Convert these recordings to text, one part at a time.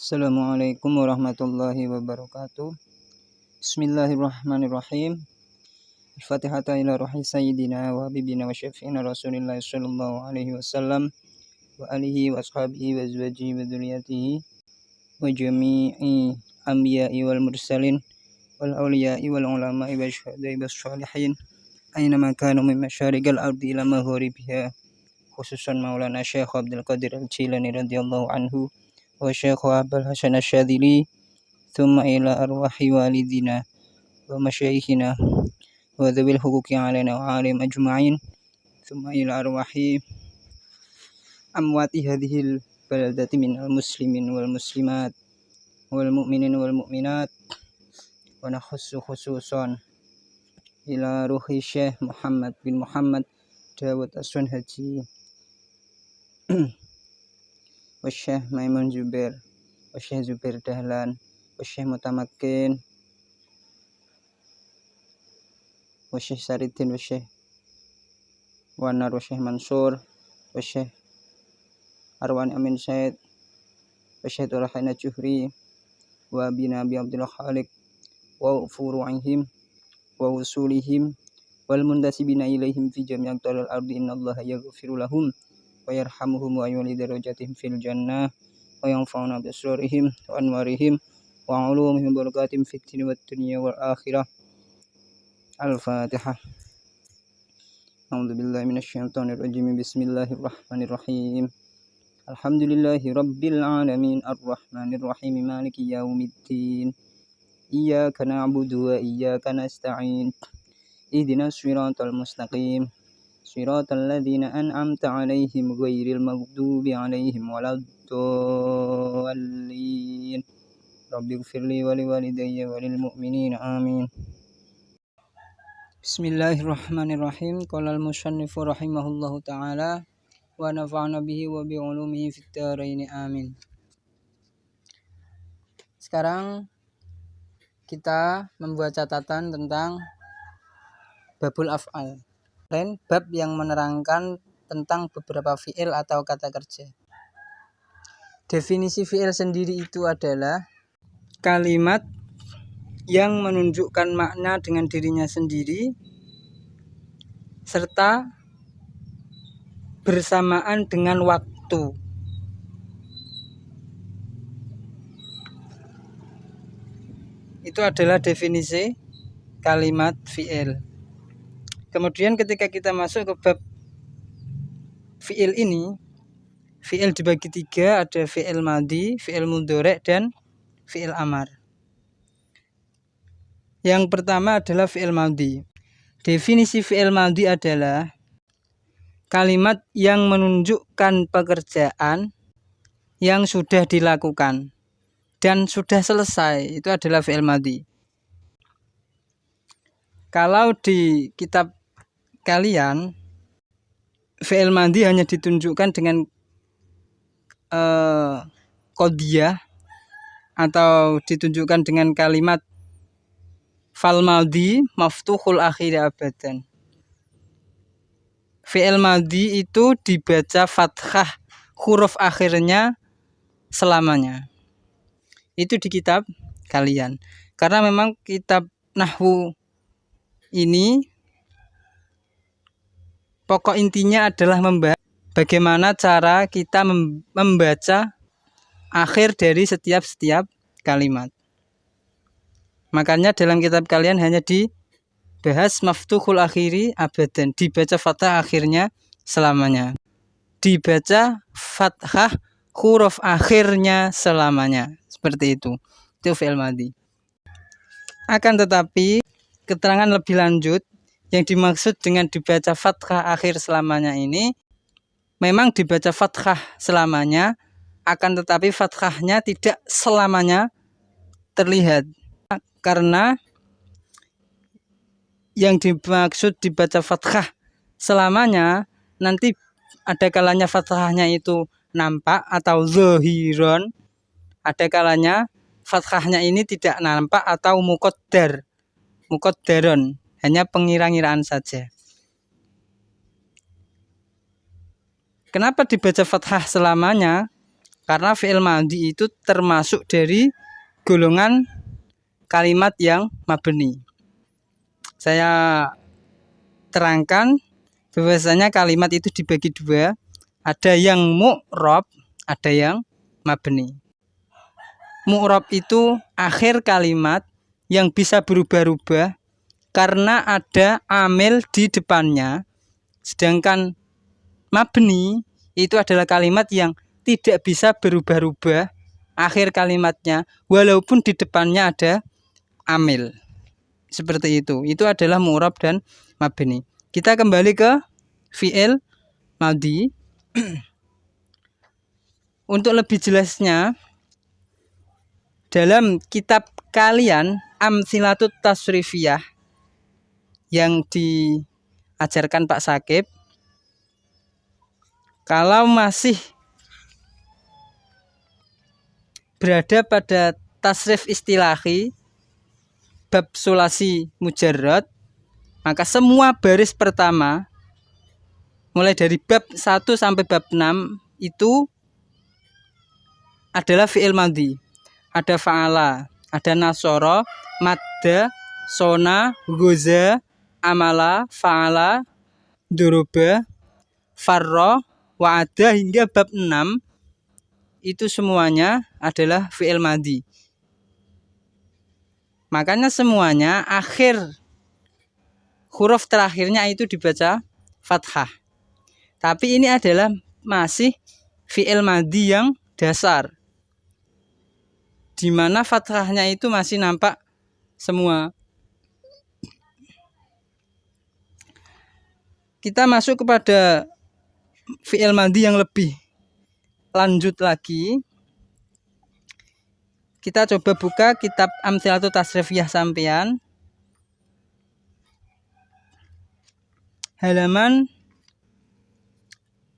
Assalamualaikum warahmatullahi wabarakatuh. Bismillahirrahmanirrahim. Al-Fatihata ila ruhi sayyidina wa habibina wa syafi'ina Rasulillah sallallahu alaihi wasallam wa alihi wa ashabihi wa azwajihi wa dzurriyyatihi wa jami'i anbiya'i wal mursalin wal awliya'i wal ulama'i wa syuhada'i was sholihin aina ma kanu min masyariqil ardi ila magharibiha, khususan Maulana Syekh Abdul Qadir Al-Jilani radhiyallahu anhu wa Syekh Abdul Hasan Asy-Syadzili, thumma ila arwahi walidina wa masyayikhina wa dzawil huquqi alaina wa alim ajma'in, thumma ila arwahi amwati hadhil baladati minal muslimin wal muslimat wal mu'minin wal mu'minat, wa nakhussu khususan ila ruhi Syekh Muhammad bin Muhammad Dawud As-Sunhaji wa Syekh Maimun Zubair wa Syekh Zubair Dahlan wa Syekh Mutamakin wa Syekh Saridin wa Syekh Wanar wa Syekh Mansur wa Syekh Arwan Amin Said wa Syekh Turahina Juhri wa Abi Nabi Abdullah Khaliq wa furu'ihim wa usulihim wal muntasibina ilaihim fi jami'at al ardi, innallaha yaghfiru lahum wa yarhamuhum wa yuli darajatihim fil jannah wa yanfa'una bi asrarihim wa anwarihim wa ulumihim wa barakatihim fid dunya wad dunya wal akhirah. Al-Fatihah. A'udzu billahi minasyaitonir rajim. Bismillahirrahmanirrahim. Alhamdulillahi rabbil alamin arrahmanir rahim maliki yaumiddin. Iyyaka na'budu wa iyyaka nasta'in. Ihdinas siratal mustaqim. Siratal ladzina an'amta 'alaihim ghairil maghdubi 'alaihim waladdallin. Rabbighfirli wa liwalidayya wa lil mu'minina amin. Bismillahirrahmanirrahim. Qala al-musannifu rahimahullahu ta'ala wa nafa'ana bihi wa bi 'ulumihi fid dharain amin. Sekarang kita membuat catatan tentang babul af'al, bab yang menerangkan tentang beberapa fi'il atau kata kerja. Definisi fi'il sendiri itu adalah kalimat yang menunjukkan makna dengan dirinya sendiri serta bersamaan dengan waktu. Itu adalah definisi kalimat fi'il. Kemudian ketika kita masuk ke bab fi'il ini, fi'il dibagi tiga, ada fi'il madhi, fi'il mudhari' dan fi'il amar. Yang pertama adalah fi'il madhi. Definisi fi'il madhi adalah kalimat yang menunjukkan pekerjaan yang sudah dilakukan dan sudah selesai. Itu adalah fi'il madhi. Kalau di kitab kalian, fi'il madhi hanya ditunjukkan dengan qadiyah atau ditunjukkan dengan kalimat fal madhi maftuhul akhir abadan. Fi'il madhi itu dibaca fathah huruf akhirnya selamanya. Itu di kitab kalian. Karena memang kitab nahwu ini pokok intinya adalah membahas bagaimana cara kita membaca akhir dari setiap kalimat. Makanya dalam kitab kalian hanya dibahas maftuhul akhiri abadan, dibaca fathah akhirnya selamanya. Dibaca fathah huruf akhirnya selamanya. Seperti itu. Itu fi'il madhi. Akan tetapi keterangan lebih lanjut yang dimaksud dengan dibaca fathah akhir selamanya ini memang dibaca fathah selamanya, akan tetapi fathahnya tidak selamanya terlihat. Karena yang dimaksud dibaca fathah selamanya nanti ada kalanya fathahnya itu nampak atau zahiron, ada kalanya fathahnya ini tidak nampak atau muqaddaron, hanya pengira-ngiraan saja. Kenapa dibaca fathah selamanya? Karena fi'il madhi itu termasuk dari golongan kalimat yang mabni. Saya terangkan bahwasanya kalimat itu dibagi dua, ada yang mu'rab, ada yang mabni. Mu'rab itu akhir kalimat yang bisa berubah-ubah karena ada amil di depannya, sedangkan mabni itu adalah kalimat yang tidak bisa berubah-ubah akhir kalimatnya walaupun di depannya ada amil. Seperti itu. Itu adalah mu'rab dan mabni. Kita kembali ke fi'il madhi. Untuk lebih jelasnya, dalam kitab kalian Amtsilatut Tasrifiyah yang diajarkan Pak Sakib, kalau masih berada pada tasrif istilahi bab sulasi mujarrad, maka semua baris pertama mulai dari bab 1 sampai bab 6 itu adalah fi'il madhi. Ada fa'ala, ada nasoro, madda, sona, goza, amala, fa'ala, doroba, farro, wa'ada hingga bab 6 itu semuanya adalah fi'il madhi. Makanya semuanya akhir huruf terakhirnya itu dibaca fathah. Tapi ini adalah masih fi'il madhi yang dasar, di mana fathahnya itu masih nampak semua. Kita masuk kepada fi'il madhi yang lebih lanjut lagi. Kita coba buka kitab Amtsilatut Tasrifiyah sampean, halaman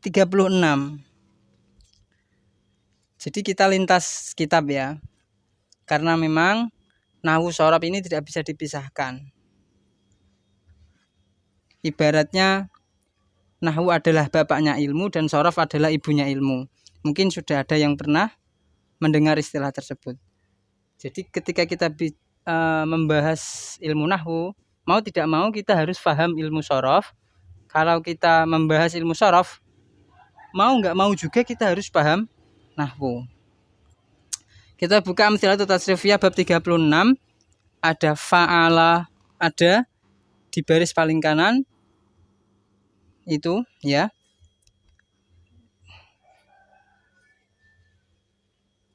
36. Jadi kita lintas kitab ya, karena memang nahwu shorof ini tidak bisa dipisahkan. Ibaratnya nahwu adalah bapaknya ilmu dan shorof adalah ibunya ilmu. Mungkin sudah ada yang pernah mendengar istilah tersebut. Jadi ketika kita membahas ilmu nahwu, mau tidak mau kita harus paham ilmu shorof. Kalau kita membahas ilmu shorof, mau nggak mau juga kita harus paham nahwu. Kita buka Amtsilatut Tasrifiyah bab 36. Ada fa'ala, ada di baris paling kanan itu ya.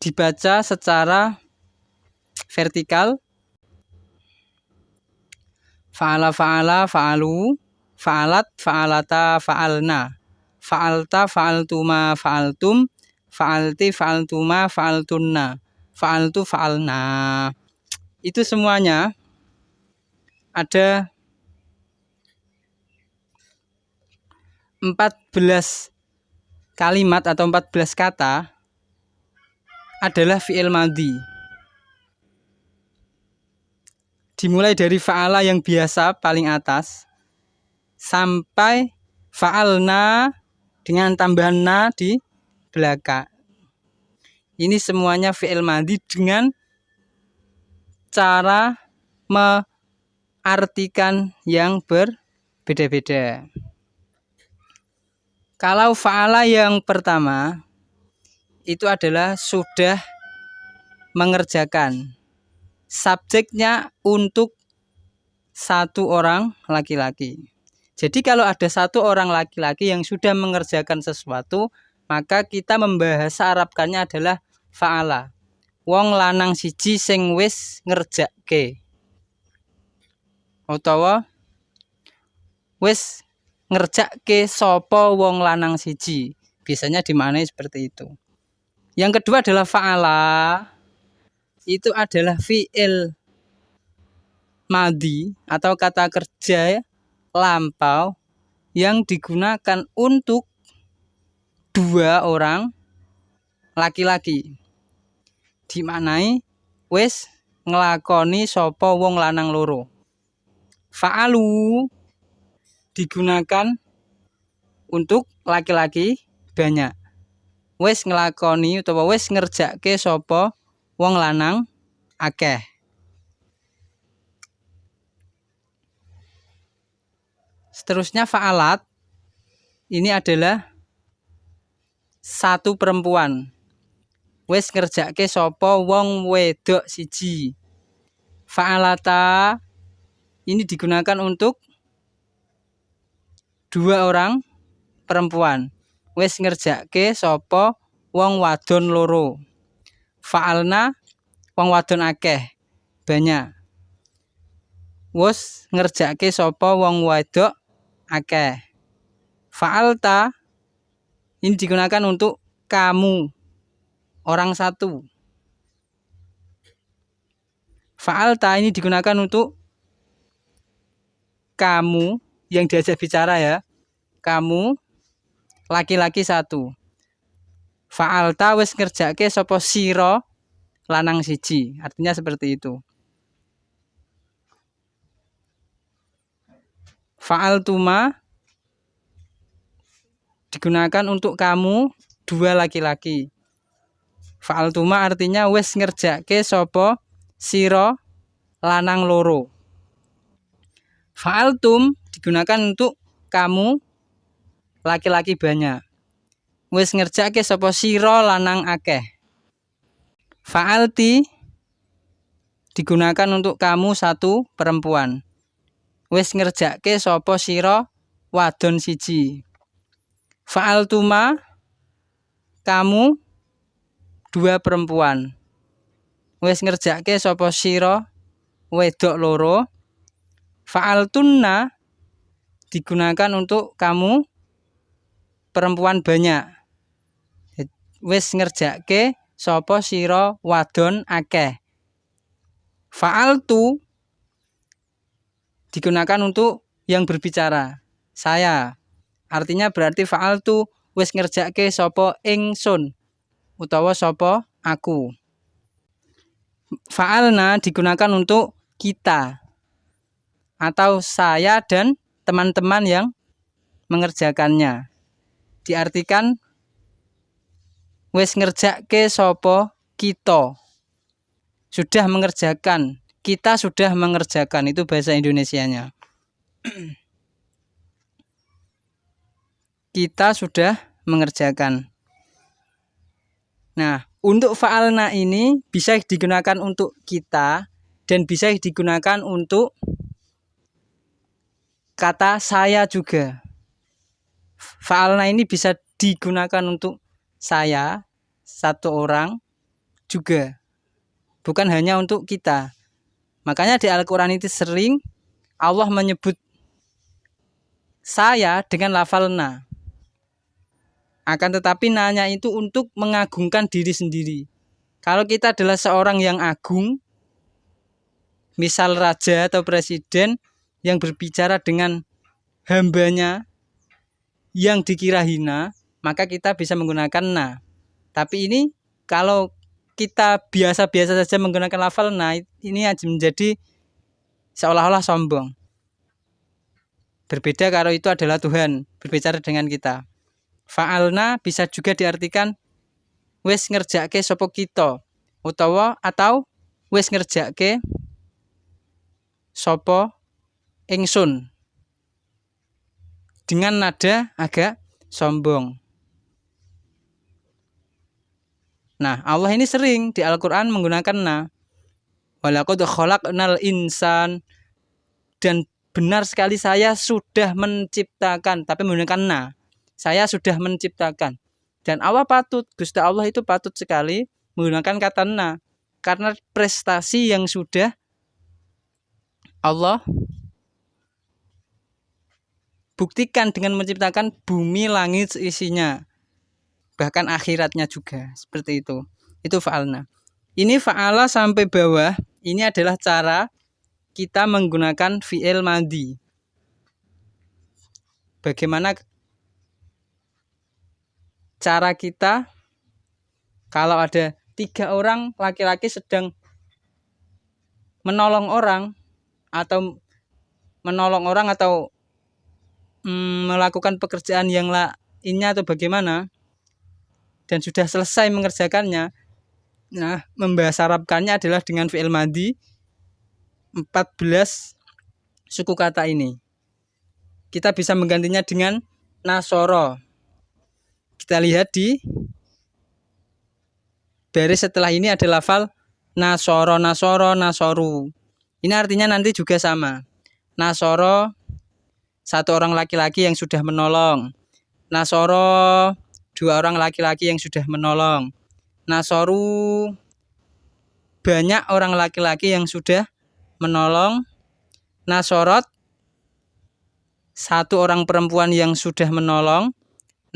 Dibaca secara vertikal. Fa'ala, fa'ala, fa'alu, fa'alat, fa'alata, fa'alna, fa'alta, fa'altuma, fa'altum, fa'alti, fa'altuma, fa'altunna, fa'altu, fa'alna. Itu semuanya ada 14 kalimat atau 14 kata adalah fi'il madhi. Dimulai dari fa'ala yang biasa paling atas sampai fa'alna dengan tambahan na di belakang. Ini semuanya fi'il madhi dengan cara mengartikan yang berbeda-beda. Kalau fa'ala yang pertama itu adalah sudah mengerjakan. Subjeknya untuk satu orang laki-laki. Jadi kalau ada satu orang laki-laki yang sudah mengerjakan sesuatu, maka kita membahasa Arabkannya adalah fa'ala. Wong lanang siji sing wis ngerjakke. Utawa wis ngerjakke sapa wong lanang siji. Biasanya dimaknai seperti itu. Yang kedua adalah fa'ala. Itu adalah fi'il madhi atau kata kerja lampau yang digunakan untuk dua orang laki-laki. Dimaknai wis nglakoni sapa wong lanang loro. Fa'alu digunakan untuk laki-laki banyak. wis nglakoni utawa wis ngerjakke sapa wong lanang akeh. Seterusnya fa'alat ini adalah satu perempuan. Wis ngerjakke sapa wong wedok siji. Fa'alata ini digunakan untuk dua orang perempuan. Wis ngerjakke sapa wong wadon loro. Fa'alna wong wadon akeh, banyak. Wis ngerjakke sapa wong wedok akeh. Fa'alta ini digunakan untuk kamu, orang satu. Fa'alta ini digunakan untuk kamu yang diajak bicara ya. Kamu laki-laki satu. Fa'alta wis ngerjakke sapa sira lanang siji. Artinya seperti itu. Fa'altuma digunakan untuk kamu dua laki-laki. Fa'altuma artinya wis ngerjakke sapa sira lanang loro. Fa'altum digunakan untuk kamu laki-laki banyak. Wis ngerjakke sapa sira lanang akeh. Fa'alti digunakan untuk kamu satu perempuan. Wis ngerjakke sapa sira wadon siji. Fa'altuma kamu dua perempuan. Wis ngerjakke sapa sira wedok loro. Fa'altunna digunakan untuk kamu perempuan banyak. Wis ngerjakke sapa sira wadon akeh. Fa'altu digunakan untuk yang berbicara, saya. Artinya berarti fa'altu wis ngerjakke sapa ingsun utawa sapa aku. Fa'alna digunakan untuk kita atau saya dan teman-teman yang mengerjakannya. Diartikan wis ngerjakke sapa kita. Sudah mengerjakan. Kita sudah mengerjakan, itu bahasa Indonesianya. Kita sudah mengerjakan. Nah, untuk fa'alna ini bisa digunakan untuk kita dan bisa digunakan untuk kata saya juga. Fa'alna ini bisa digunakan untuk saya, satu orang juga. Bukan hanya untuk kita. Makanya di Al-Quran itu sering Allah menyebut saya dengan lafalna. Akan tetapi nanya itu untuk mengagungkan diri sendiri. Kalau kita adalah seorang yang agung, misal raja atau presiden yang berbicara dengan hambanya yang dikira hina, maka kita bisa menggunakan na. Tapi ini kalau kita biasa-biasa saja menggunakan lafal na, ini menjadi seolah-olah sombong. Berbeda kalau itu adalah Tuhan berbicara dengan kita. Fa'alna bisa juga diartikan wis ngerjakke sapa kita utawa atau wis ngerjakke sapa ingsun dengan nada agak sombong. Nah, Allah ini sering di Al-Quran menggunakan na. Walaqad khalaqnal insan, dan benar sekali saya sudah menciptakan, tapi menggunakan na. Saya sudah menciptakan. Dan Allah patut, Gusti Allah itu patut sekali menggunakan kata na, karena prestasi yang sudah Allah buktikan dengan menciptakan bumi, langit, isinya. Bahkan akhiratnya juga seperti itu. Itu fa'alna. Ini fa'ala sampai bawah. Ini adalah cara kita menggunakan fi'il madhi. Bagaimana cara kita kalau ada 3 orang laki-laki sedang menolong orang atau melakukan pekerjaan yang lainnya atau bagaimana, dan sudah selesai mengerjakannya. Nah, membahasa Arabkannya adalah dengan fi'il madhi 14 suku kata ini. Kita bisa menggantinya dengan nasoro. Kita lihat di baris setelah ini ada lafal nasoro, nasoro, nasoru. Ini artinya nanti juga sama. Nasoro, satu orang laki-laki yang sudah menolong. Nasoro, dua orang laki-laki yang sudah menolong. Nasoru, banyak orang laki-laki yang sudah menolong. Nasorot, satu orang perempuan yang sudah menolong.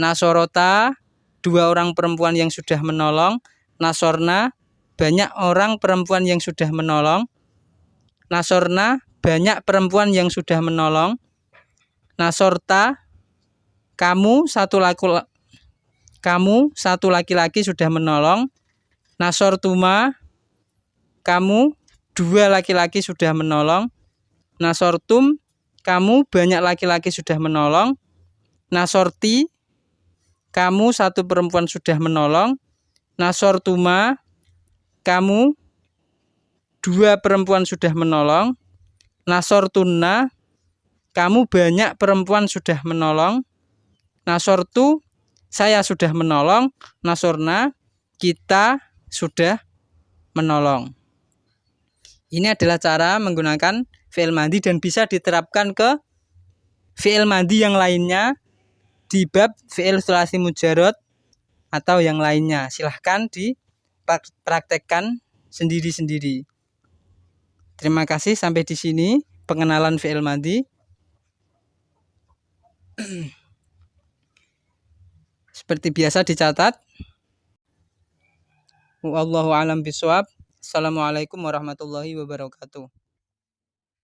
Nasorota, dua orang perempuan yang sudah menolong. Nasorna, banyak orang perempuan yang sudah menolong. Nasorna, banyak perempuan yang sudah menolong. Nasorta, kamu satu laki-laki sudah menolong. Nasortuma, kamu dua laki-laki sudah menolong. Nasortum, kamu banyak laki-laki sudah menolong. Nasorti, kamu satu perempuan sudah menolong. Nasortuma, kamu dua perempuan sudah menolong. Nasortunna, kamu banyak perempuan sudah menolong. Nasortu, saya sudah menolong. Nasorna, kita sudah menolong. Ini adalah cara menggunakan fi'il madhi dan bisa diterapkan ke fi'il madhi yang lainnya di bab fi'il tsulasi mujarrad atau yang lainnya. Silahkan dipraktekkan sendiri-sendiri. Terima kasih, sampai di sini pengenalan fi'il madhi. Seperti biasa dicatat. Wallahu a'lam bishawab. Assalamualaikum warahmatullahi wabarakatuh.